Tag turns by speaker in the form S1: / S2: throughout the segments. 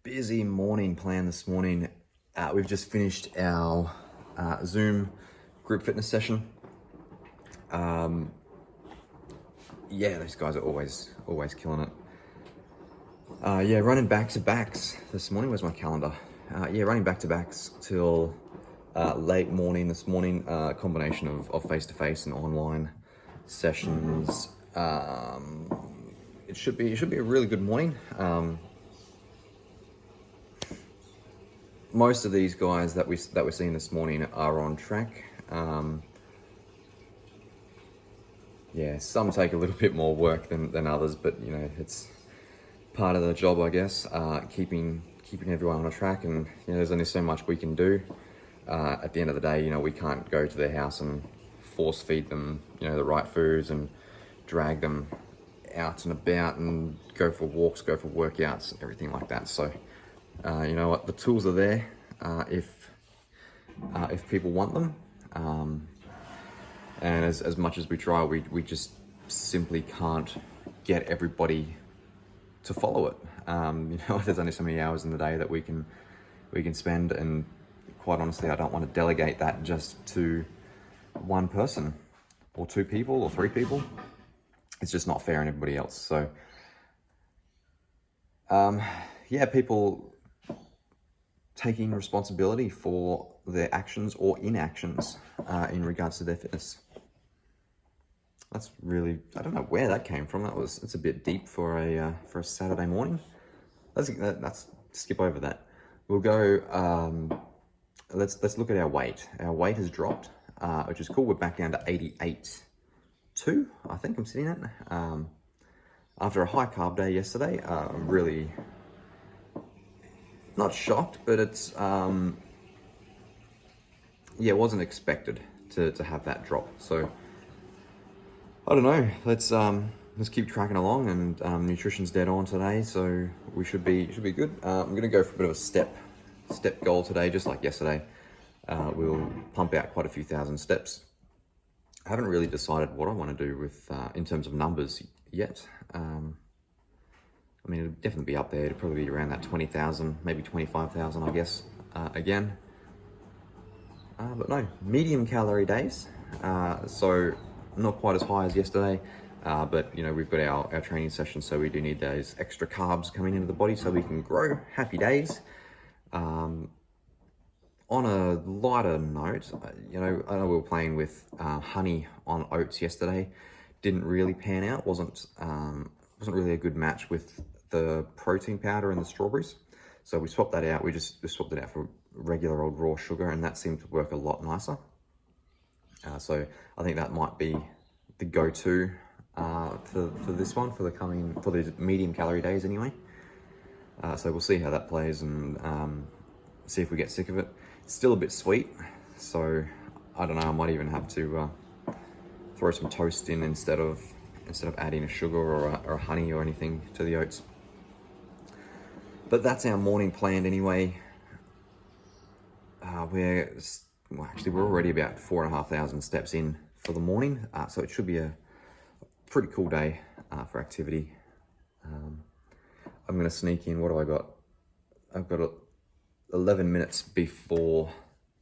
S1: Busy morning plan this morning. We've just finished our Zoom group fitness session. Yeah, those guys are always killing it. Yeah, running back to backs this morning. Where's my calendar? Yeah, running back to backs till late morning this morning. Combination of face to face and online sessions. It should be a really good morning. Most of these guys that we're seeing this morning are on track. Yeah, some take a little bit more work than others, but you know, it's part of the job, I guess. Keeping everyone on a track, and you know, there's only so much we can do. At the end of the day, you know, we can't go to their house and force feed them, you know, the right foods and drag them out and about and go for walks, go for workouts, everything like that. So, you know what, the tools are there if people want them. And as much as we try, we just simply can't get everybody to follow it. You know, there's only so many hours in the day that we can spend, and quite honestly, I don't want to delegate that just to one person or two people or three people. It's just not fair on everybody else. So, yeah, people taking responsibility for their actions or inactions in regards to their fitness. That's really, I don't know where that came from. It's a bit deep for a Saturday morning. Let's skip over that. We'll go. Let's look at our weight. Our weight has dropped, which is cool. We're back down to 88.2. I think I'm sitting at. After a high carb day yesterday, I'm really not shocked, but it's yeah, it wasn't expected to have that drop. So I don't know. Let's keep tracking along, and nutrition's dead on today, so we should be good. I'm gonna go for a bit of a step goal today, just like yesterday. We'll pump out quite a few thousand steps. I haven't really decided what I want to do with in terms of numbers yet. I mean, it'll definitely be up there. It'll probably be around that 20,000, maybe 25,000, I guess, again. But no, medium calorie days. So not quite as high as yesterday, but you know, we've got our training session, so we do need those extra carbs coming into the body so we can grow. Happy days. On a lighter note, you know, I know we were playing with honey on oats yesterday. Didn't really pan out. Wasn't really a good match with the protein powder and the strawberries. So we swapped that out. We just swapped it out for regular old raw sugar, and that seemed to work a lot nicer. So I think that might be the go-to for this one, for the medium calorie days anyway. So we'll see how that plays, and see if we get sick of it. It's still a bit sweet, so I don't know, I might even have to throw some toast in instead of adding a sugar or a honey or anything to the oats. But that's our morning planned anyway. We're already about 4,500 steps in for the morning, so it should be a pretty cool day for activity. I'm going to sneak in. What do I got? I've got 11 minutes before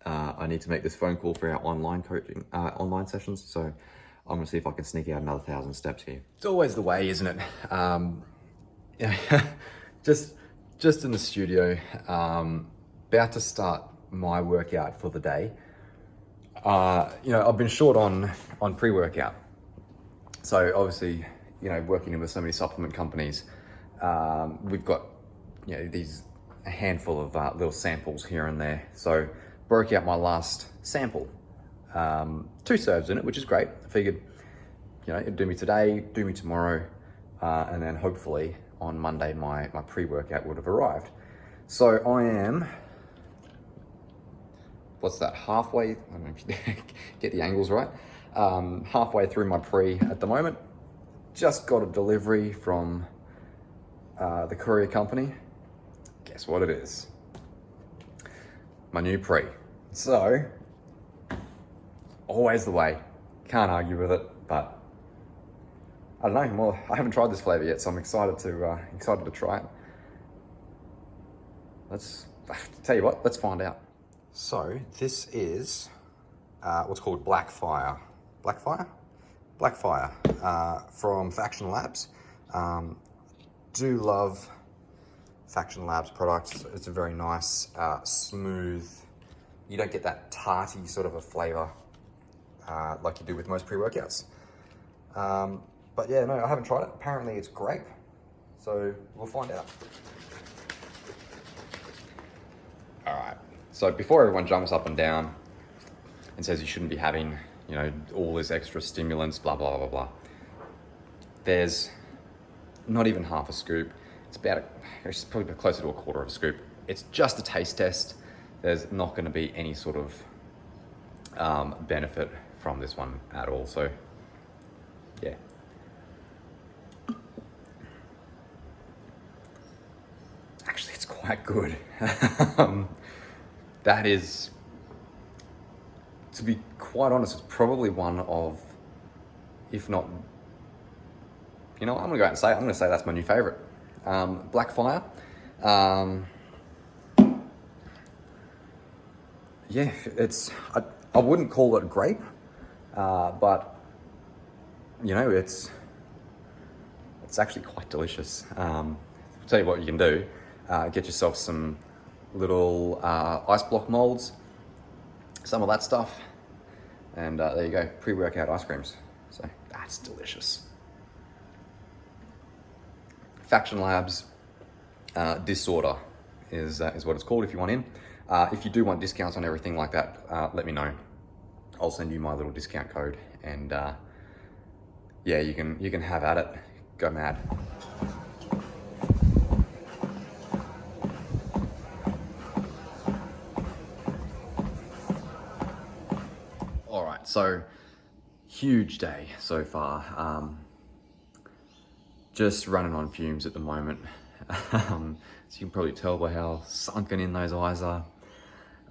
S1: I need to make this phone call for our online coaching, online sessions. So I'm going to see if I can sneak out another 1,000 steps here. It's always the way, isn't it? Yeah, just in the studio, about to start my workout for the day. You know, I've been short on pre-workout. So obviously, you know, working with so many supplement companies, we've got, you know, a handful of little samples here and there. So broke out my last sample, 2 serves in it, which is great. I figured, you know, it'd do me today, do me tomorrow, and then hopefully on Monday my pre-workout would have arrived. So I am, what's that, halfway, I don't know if you get the angles right, halfway through my pre at the moment. Just got a delivery from the courier company. Guess what it is? My new pre. So, always the way. Can't argue with it, but I don't know. Well, I haven't tried this flavor yet, so I'm excited to try it. let's tell you what, let's find out. So this is what's called Blackfire. Blackfire from Faction Labs. Do love Faction Labs products. It's a very nice, smooth. You don't get that tarty sort of a flavor like you do with most pre-workouts. But yeah, no, I haven't tried it. Apparently it's grape, so we'll find out. All right, so before everyone jumps up and down and says you shouldn't be having, you know, all this extra stimulants, blah, blah, blah, blah. There's not even half a scoop. It's probably closer to a quarter of a scoop. It's just a taste test. There's not gonna be any sort of benefit from this one at all, so yeah. Actually, it's quite good. That is, to be quite honest, it's probably one of, if not, you know, I'm gonna say that's my new favorite. Blackfire. Yeah, I wouldn't call it grape, but you know, it's actually quite delicious. I'll tell you what you can do. Get yourself some little ice block molds, some of that stuff, and there you go, pre-workout ice creams. So that's delicious. Faction Labs Disorder is what it's called if you want in. If you do want discounts on everything like that, let me know. I'll send you my little discount code, and yeah, you can have at it. Go mad. All right, so huge day so far. Just running on fumes at the moment. As you can probably tell by how sunken in those eyes are.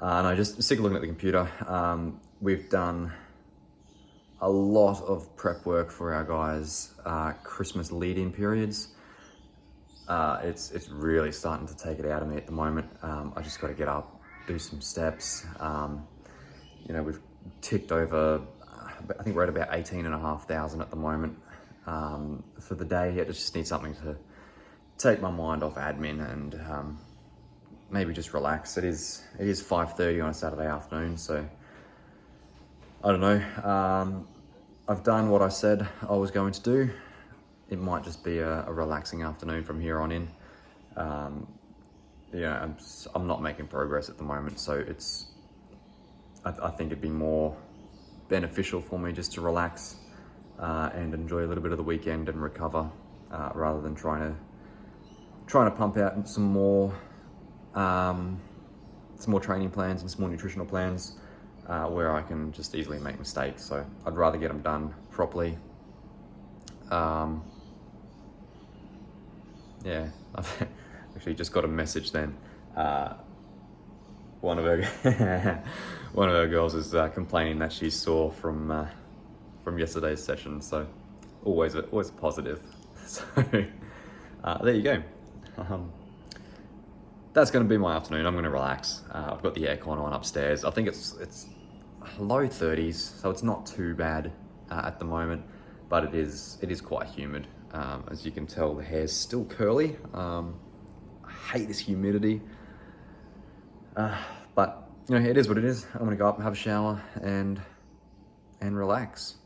S1: No, just sick of looking at the computer. We've done a lot of prep work for our guys' Christmas lead-in periods. It's really starting to take it out of me at the moment. I just got to get up, do some steps. You know, we've ticked over, I think we're at about 18,500 at the moment for the day. I just need something to take my mind off admin and maybe just relax. It is 5:30 on a Saturday afternoon, so I don't know. I've done what I said I was going to do. It might just be a relaxing afternoon from here on in. Yeah, I'm not making progress at the moment, so I think it'd be more beneficial for me just to relax and enjoy a little bit of the weekend and recover, rather than trying to pump out some more training plans and some more nutritional plans where I can just easily make mistakes. So I'd rather get them done properly. Yeah, I've actually just got a message then. One of our girls is complaining that she's sore from yesterday's session. So always a positive. So there you go. That's going to be my afternoon. I'm going to relax. I've got the aircon on upstairs. I think it's low 30s, so it's not too bad at the moment, but it is quite humid. As you can tell, the hair's still curly. I hate this humidity, but you know, it is what it is. I'm going to go up and have a shower and relax.